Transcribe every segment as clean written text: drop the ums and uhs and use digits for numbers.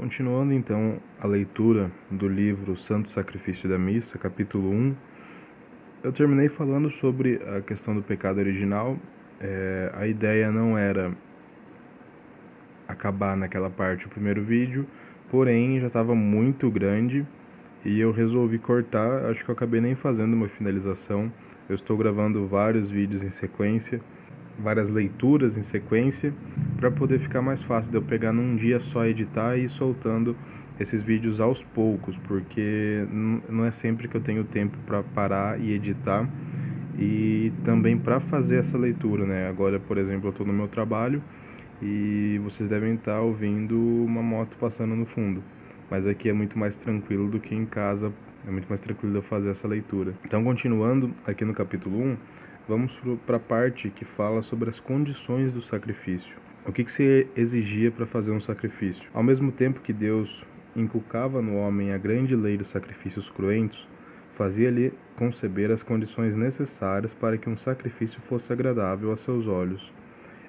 Continuando então a leitura do livro Santo Sacrifício da Missa, capítulo 1, eu terminei falando sobre a questão do pecado original. A ideia não era acabar naquela parte o primeiro vídeo, porém já estava muito grande e eu resolvi cortar. Acho que eu acabei nem fazendo uma finalização. Eu estou gravando vários vídeos em sequência, várias leituras em sequência, para poder ficar mais fácil de eu pegar num dia só, editar e ir soltando esses vídeos aos poucos, porque não é sempre que eu tenho tempo para parar e editar e também para fazer essa leitura, né? Agora, por exemplo, eu estou no meu trabalho e vocês devem estar ouvindo uma moto passando no fundo, mas aqui é muito mais tranquilo do que em casa, é muito mais tranquilo de eu fazer essa leitura. Então, continuando aqui no capítulo 1, vamos para a parte que fala sobre as condições do sacrifício. O que se exigia para fazer um sacrifício? Ao mesmo tempo que Deus inculcava no homem a grande lei dos sacrifícios cruentos, fazia-lhe conceber as condições necessárias para que um sacrifício fosse agradável a seus olhos.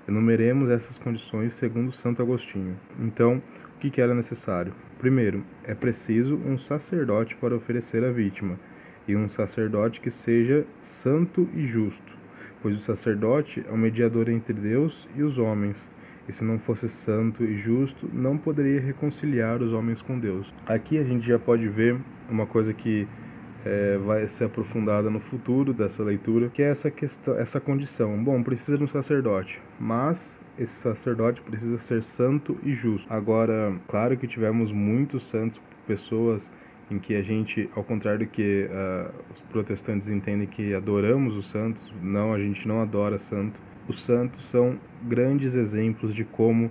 Enumeremos essas condições segundo Santo Agostinho. Então, o que era necessário? Primeiro, é preciso um sacerdote para oferecer a vítima, e um sacerdote que seja santo e justo, pois o sacerdote é o mediador entre Deus e os homens, e se não fosse santo e justo, não poderia reconciliar os homens com Deus. Aqui a gente já pode ver uma coisa que vai ser aprofundada no futuro dessa leitura, que é essa questão, essa condição. Bom, precisa de um sacerdote, mas esse sacerdote precisa ser santo e justo. Agora, claro que tivemos muitos santos, pessoas em que a gente, ao contrário do que os protestantes entendem que adoramos os santos, não, a gente não adora santo. Os santos são grandes exemplos de como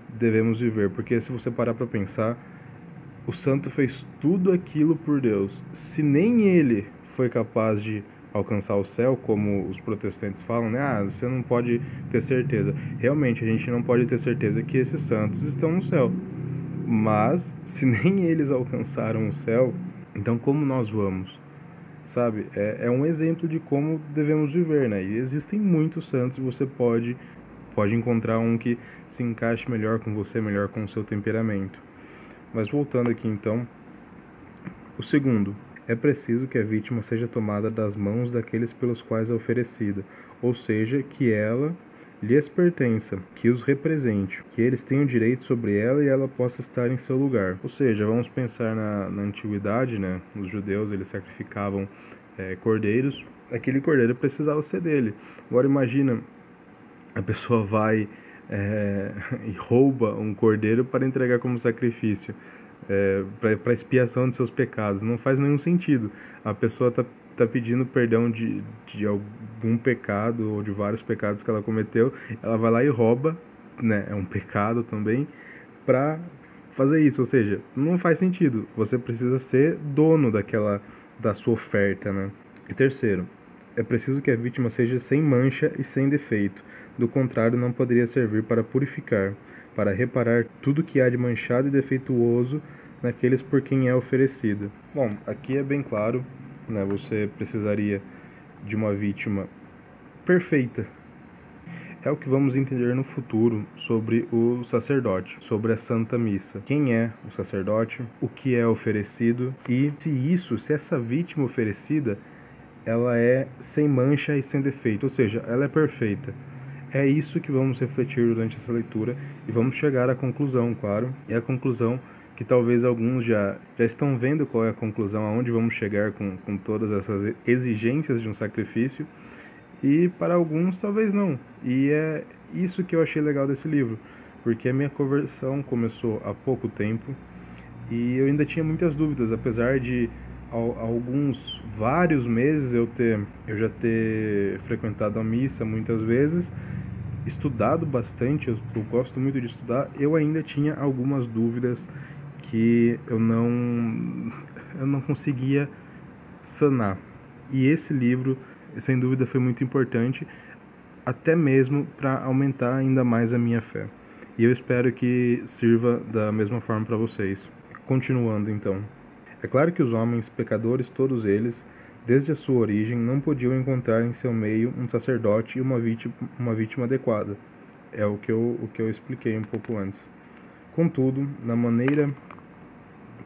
devemos viver, porque se você parar para pensar, o santo fez tudo aquilo por Deus. Se nem ele foi capaz de alcançar o céu, como os protestantes falam, né? Você não pode ter certeza. Realmente, a gente não pode ter certeza que esses santos estão no céu. Mas, se nem eles alcançaram o céu, então como nós vamos? Sabe? É um exemplo de como devemos viver, né? E existem muitos santos, você pode encontrar um que se encaixe melhor com você, melhor com o seu temperamento. Mas voltando aqui então, o segundo, é preciso que a vítima seja tomada das mãos daqueles pelos quais é oferecida, ou seja, que ela lhes pertença, que os represente, que eles tenham direito sobre ela e ela possa estar em seu lugar. Ou seja, vamos pensar na antiguidade, né? Os judeus, eles sacrificavam cordeiros, aquele cordeiro precisava ser dele. Agora imagina, a pessoa vai e rouba um cordeiro para entregar como sacrifício, para expiação de seus pecados. Não faz nenhum sentido. A pessoa está pedindo perdão de algum pecado ou de vários pecados que ela cometeu, ela vai lá e rouba, né? É um pecado também, para fazer isso. Ou seja, não faz sentido. Você precisa ser dono da sua oferta, né? E terceiro, é preciso que a vítima seja sem mancha e sem defeito. Do contrário, não poderia servir para purificar, para reparar tudo que há de manchado e defeituoso naqueles por quem é oferecida. Bom, aqui é bem claro, né? Você precisaria de uma vítima perfeita. É o que vamos entender no futuro sobre o sacerdote, sobre a Santa Missa. Quem é o sacerdote, o que é oferecido e se essa vítima oferecida, ela é sem mancha e sem defeito, ou seja, ela é perfeita. É isso que vamos refletir durante essa leitura e vamos chegar à conclusão, claro. É a conclusão que talvez alguns já estão vendo qual é a conclusão, aonde vamos chegar com todas essas exigências de um sacrifício, e para alguns talvez não. E é isso que eu achei legal desse livro, porque a minha conversão começou há pouco tempo e eu ainda tinha muitas dúvidas, apesar de vários meses eu já ter frequentado a missa muitas vezes, estudado bastante, eu gosto muito de estudar, eu ainda tinha algumas dúvidas que eu não conseguia sanar. E esse livro, sem dúvida, foi muito importante, até mesmo para aumentar ainda mais a minha fé. E eu espero que sirva da mesma forma para vocês. Continuando então. É claro que os homens, pecadores, todos eles, desde a sua origem, não podiam encontrar em seu meio um sacerdote e uma vítima adequada. É o que eu expliquei um pouco antes. Contudo, na maneira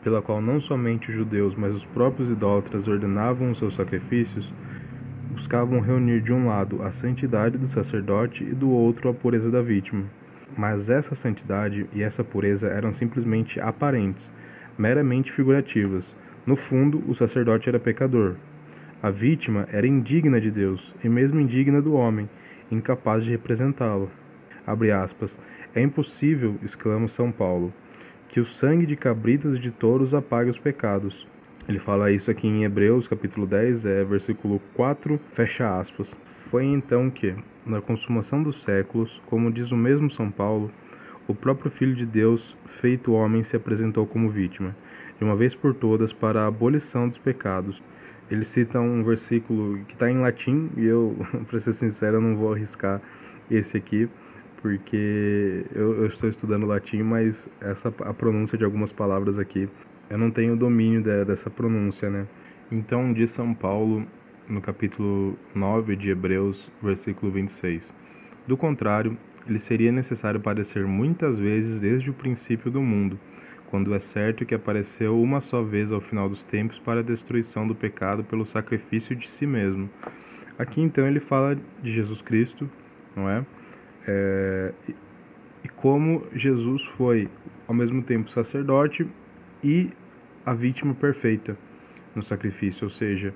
pela qual não somente os judeus, mas os próprios idólatras ordenavam os seus sacrifícios, buscavam reunir de um lado a santidade do sacerdote e do outro a pureza da vítima. Mas essa santidade e essa pureza eram simplesmente aparentes, meramente figurativas. No fundo, o sacerdote era pecador. A vítima era indigna de Deus, e mesmo indigna do homem, incapaz de representá-lo. Abre aspas. É impossível, exclama São Paulo, que o sangue de cabritos e de touros apague os pecados. Ele fala isso aqui em Hebreus, capítulo 10, versículo 4, fecha aspas. Foi então que, na consumação dos séculos, como diz o mesmo São Paulo, o próprio Filho de Deus, feito homem, se apresentou como vítima, de uma vez por todas, para a abolição dos pecados. Ele cita um versículo que está em latim, e eu, para ser sincero, eu não vou arriscar esse aqui, porque eu estou estudando latim, mas a pronúncia de algumas palavras aqui, eu não tenho domínio dessa pronúncia, né? Então, diz São Paulo, no capítulo 9 de Hebreus, versículo 26. Do contrário, ele seria necessário padecer muitas vezes desde o princípio do mundo, quando é certo que apareceu uma só vez ao final dos tempos para a destruição do pecado pelo sacrifício de si mesmo. Aqui, então, ele fala de Jesus Cristo, não é? E como Jesus foi, ao mesmo tempo, sacerdote e a vítima perfeita no sacrifício, ou seja,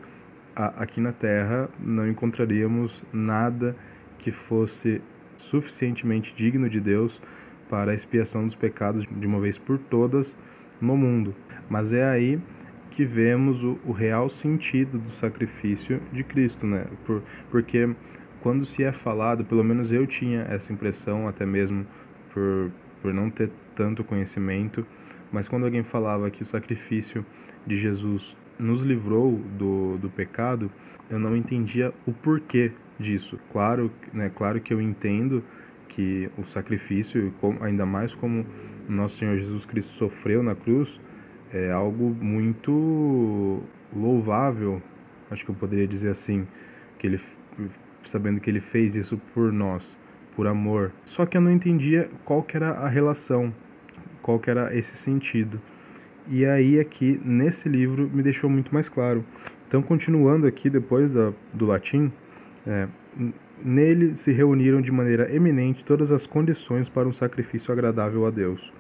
aqui na Terra não encontraríamos nada que fosse suficientemente digno de Deus para a expiação dos pecados de uma vez por todas no mundo. Mas é aí que vemos o real sentido do sacrifício de Cristo, né? Porque quando se é falado, pelo menos eu tinha essa impressão, até mesmo por não ter tanto conhecimento, mas quando alguém falava que o sacrifício de Jesus nos livrou do pecado, eu não entendia o porquê disso. Claro, né, claro que eu entendo que o sacrifício, ainda mais como nosso Senhor Jesus Cristo sofreu na cruz, é algo muito louvável, acho que eu poderia dizer assim, sabendo que ele fez isso por nós, por amor. Só que eu não entendia qual que era a relação, qual que era esse sentido. E aí aqui, nesse livro, me deixou muito mais claro. Então, continuando aqui, depois do latim, nele se reuniram de maneira eminente todas as condições para um sacrifício agradável a Deus.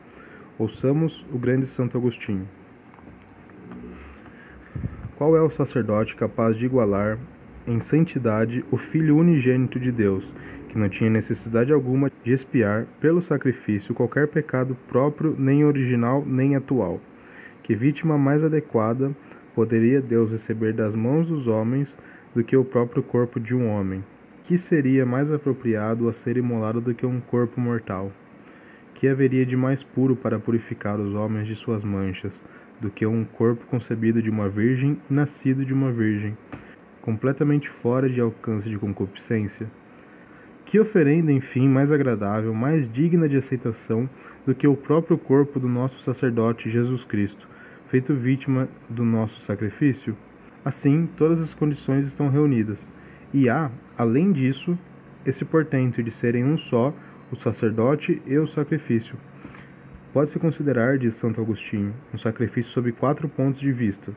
Ouçamos o grande Santo Agostinho. Qual é o sacerdote capaz de igualar em santidade o Filho unigênito de Deus, que não tinha necessidade alguma de expiar pelo sacrifício qualquer pecado próprio, nem original, nem atual? Que vítima mais adequada poderia Deus receber das mãos dos homens do que o próprio corpo de um homem? Que seria mais apropriado a ser imolado do que um corpo mortal? Que haveria de mais puro para purificar os homens de suas manchas do que um corpo concebido de uma virgem e nascido de uma virgem, completamente fora de alcance de concupiscência? Que oferenda, enfim, mais agradável, mais digna de aceitação do que o próprio corpo do nosso sacerdote Jesus Cristo, feito vítima do nosso sacrifício? Assim, todas as condições estão reunidas. E há, além disso, esse portento de serem um só, o sacerdote e o sacrifício. Pode-se considerar, diz Santo Agostinho, um sacrifício sob 4 pontos de vista: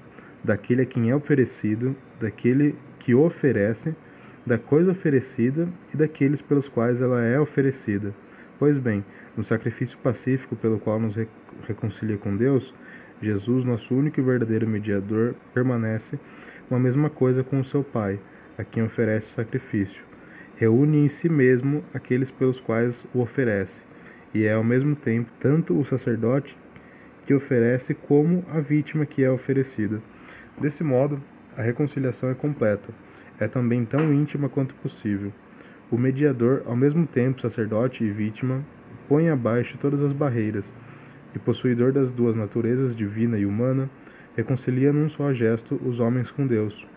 daquele a quem é oferecido, daquele que o oferece, da coisa oferecida e daqueles pelos quais ela é oferecida. Pois bem, no sacrifício pacífico pelo qual nos reconcilia com Deus, Jesus, nosso único e verdadeiro mediador, permanece uma mesma coisa com o seu Pai, a quem oferece o sacrifício. Reúne em si mesmo aqueles pelos quais o oferece, e é ao mesmo tempo tanto o sacerdote que oferece como a vítima que é oferecida. Desse modo, a reconciliação é completa. É também tão íntima quanto possível. O mediador, ao mesmo tempo sacerdote e vítima, põe abaixo todas as barreiras, e possuidor das duas naturezas, divina e humana, reconcilia num só gesto os homens com Deus.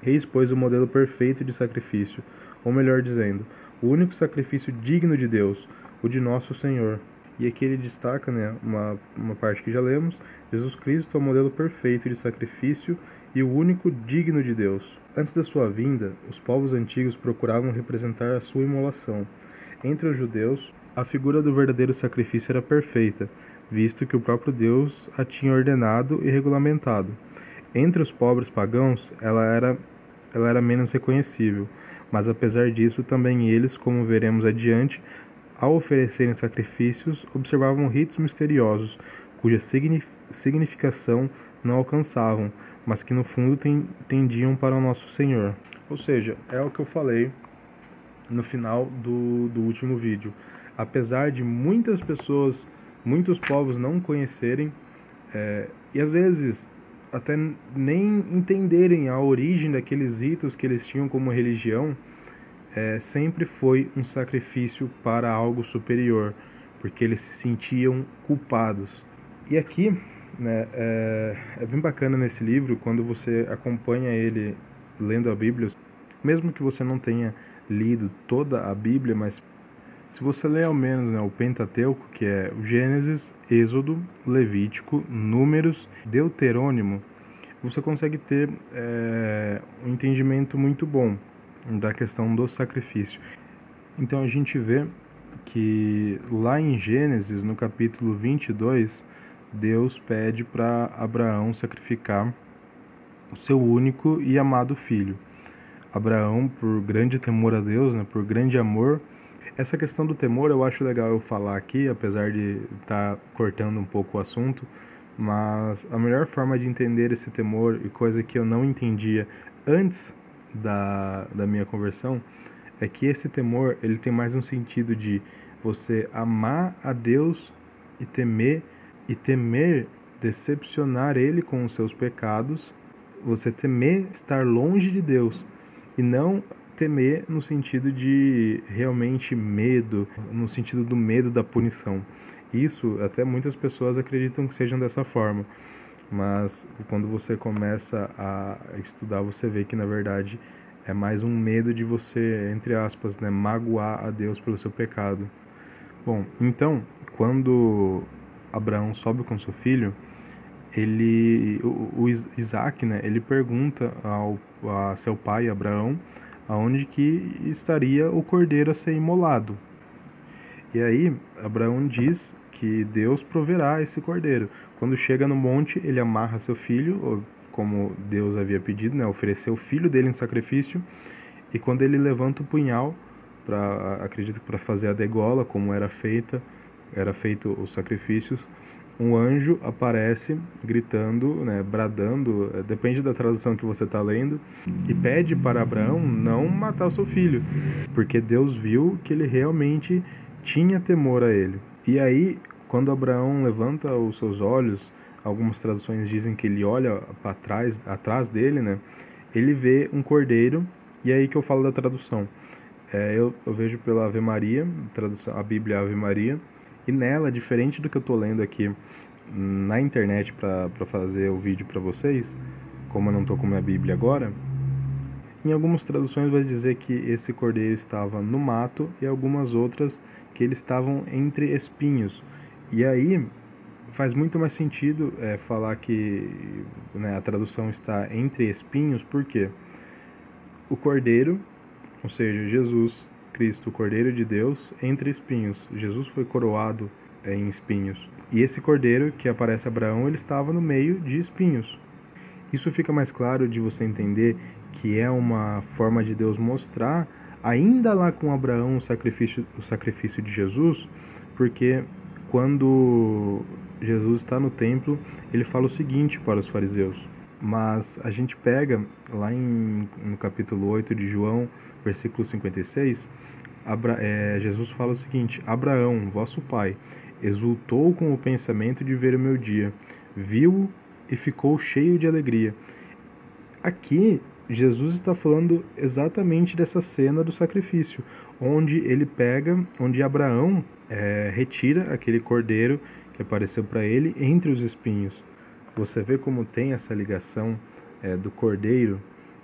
Eis, pois, o modelo perfeito de sacrifício, ou melhor dizendo, o único sacrifício digno de Deus, o de nosso Senhor. E aqui ele destaca, uma parte que já lemos: Jesus Cristo é o modelo perfeito de sacrifício e o único digno de Deus. Antes da sua vinda, os povos antigos procuravam representar a sua imolação. Entre os judeus, a figura do verdadeiro sacrifício era perfeita, visto que o próprio Deus a tinha ordenado e regulamentado. Entre os pobres pagãos, ela era menos reconhecível, mas apesar disso, também eles, como veremos adiante, ao oferecerem sacrifícios, observavam ritos misteriosos, cuja significação não alcançavam, mas que no fundo tendiam para o nosso Senhor. Ou seja, é o que eu falei no final do último vídeo. Apesar de muitas pessoas, muitos povos não conhecerem, e às vezes até nem entenderem a origem daqueles ritos que eles tinham como religião, sempre foi um sacrifício para algo superior, porque eles se sentiam culpados. E aqui, né, é bem bacana nesse livro, quando você acompanha ele lendo a Bíblia, mesmo que você não tenha lido toda a Bíblia, mas se você ler ao menos, né, o Pentateuco, que é o Gênesis, Êxodo, Levítico, Números, Deuterônimo, você consegue ter um entendimento muito bom da questão do sacrifício. Então a gente vê que lá em Gênesis, no capítulo 22, Deus pede para Abraão sacrificar o seu único e amado filho. Abraão, por grande temor a Deus, né, por grande amor. Essa questão do temor eu acho legal eu falar aqui, apesar de estar cortando um pouco o assunto, mas a melhor forma de entender esse temor, e coisa que eu não entendia antes da minha conversão, é que esse temor ele tem mais um sentido de você amar a Deus e temer decepcionar Ele com os seus pecados, você temer estar longe de Deus, e não temer no sentido de realmente medo, no sentido do medo da punição. Isso até muitas pessoas acreditam que sejam dessa forma, mas quando você começa a estudar, você vê que na verdade é mais um medo de você, entre aspas, né, magoar a Deus pelo seu pecado. Bom, então, quando Abraão sobe com seu filho, o Isaac, né, ele pergunta a seu pai, Abraão, aonde que estaria o cordeiro a ser imolado. E aí, Abraão diz que Deus proverá esse cordeiro. Quando chega no monte, ele amarra seu filho, como Deus havia pedido, né, ofereceu o filho dele em sacrifício, e quando ele levanta o punhal, acredito que para fazer a degola, como era feito os sacrifícios, um anjo aparece gritando, né, bradando, depende da tradução que você está lendo, e pede para Abraão não matar o seu filho, porque Deus viu que ele realmente tinha temor a ele. E aí, quando Abraão levanta os seus olhos, algumas traduções dizem que ele olha para trás, atrás dele, né, ele vê um cordeiro, e é aí que eu falo da tradução. Eu vejo pela Ave Maria, a Bíblia Ave Maria, e nela, diferente do que eu estou lendo aqui na internet para fazer o vídeo para vocês, como eu não estou com minha Bíblia agora, em algumas traduções vai dizer que esse cordeiro estava no mato e algumas outras que eles estavam entre espinhos. E aí faz muito mais sentido falar que, né, a tradução está entre espinhos, porque o cordeiro, ou seja, Jesus Cristo, o Cordeiro de Deus, entre espinhos. Jesus foi coroado em espinhos. E esse cordeiro que aparece a Abraão, ele estava no meio de espinhos. Isso fica mais claro de você entender que é uma forma de Deus mostrar, ainda lá com Abraão, o sacrifício de Jesus, porque quando Jesus está no templo, ele fala o seguinte para os fariseus. Mas a gente pega lá no capítulo 8 de João, versículo 56, Jesus fala o seguinte: Abraão, vosso pai, exultou com o pensamento de ver o meu dia, viu-o e ficou cheio de alegria. Aqui, Jesus está falando exatamente dessa cena do sacrifício, onde Abraão retira aquele cordeiro que apareceu para ele entre os espinhos. Você vê como tem essa ligação do cordeiro,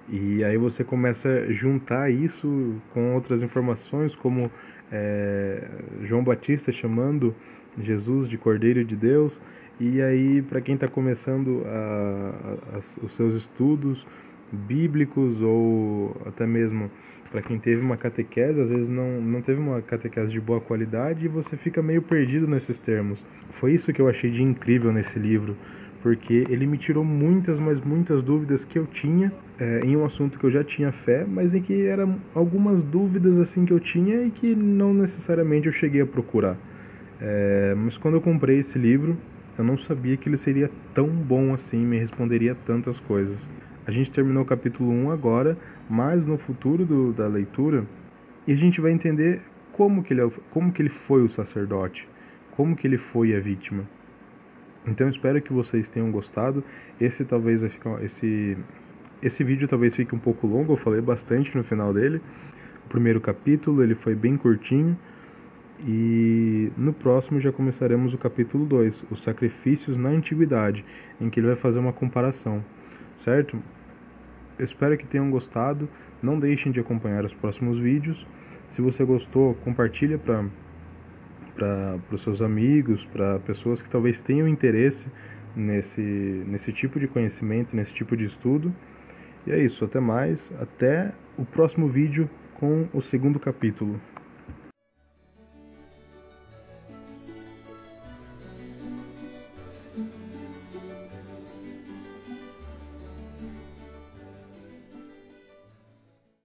e aí você começa a juntar isso com outras informações, como João Batista chamando Jesus de Cordeiro de Deus. E aí, para quem está começando os seus estudos bíblicos, ou até mesmo Para quem teve uma catequese, às vezes não teve uma catequese de boa qualidade e você fica meio perdido nesses termos. Foi isso que eu achei de incrível nesse livro, porque ele me tirou muitas, mas muitas dúvidas que eu tinha em um assunto que eu já tinha fé, mas em que eram algumas dúvidas assim que eu tinha e que não necessariamente eu cheguei a procurar. Mas quando eu comprei esse livro, eu não sabia que ele seria tão bom assim, me responderia tantas coisas. A gente terminou o capítulo 1 agora, mas no futuro da leitura, e a gente vai entender como que ele foi o sacerdote, como que ele foi a vítima. Então eu espero que vocês tenham gostado. Esse vídeo talvez fique um pouco longo, eu falei bastante no final dele. O primeiro capítulo, ele foi bem curtinho. E no próximo já começaremos o capítulo 2, os sacrifícios na antiguidade, em que ele vai fazer uma comparação, certo? Eu espero que tenham gostado, não deixem de acompanhar os próximos vídeos. Se você gostou, compartilha para os seus amigos, para pessoas que talvez tenham interesse nesse tipo de conhecimento, nesse tipo de estudo. E é isso, até mais, até o próximo vídeo com o segundo capítulo.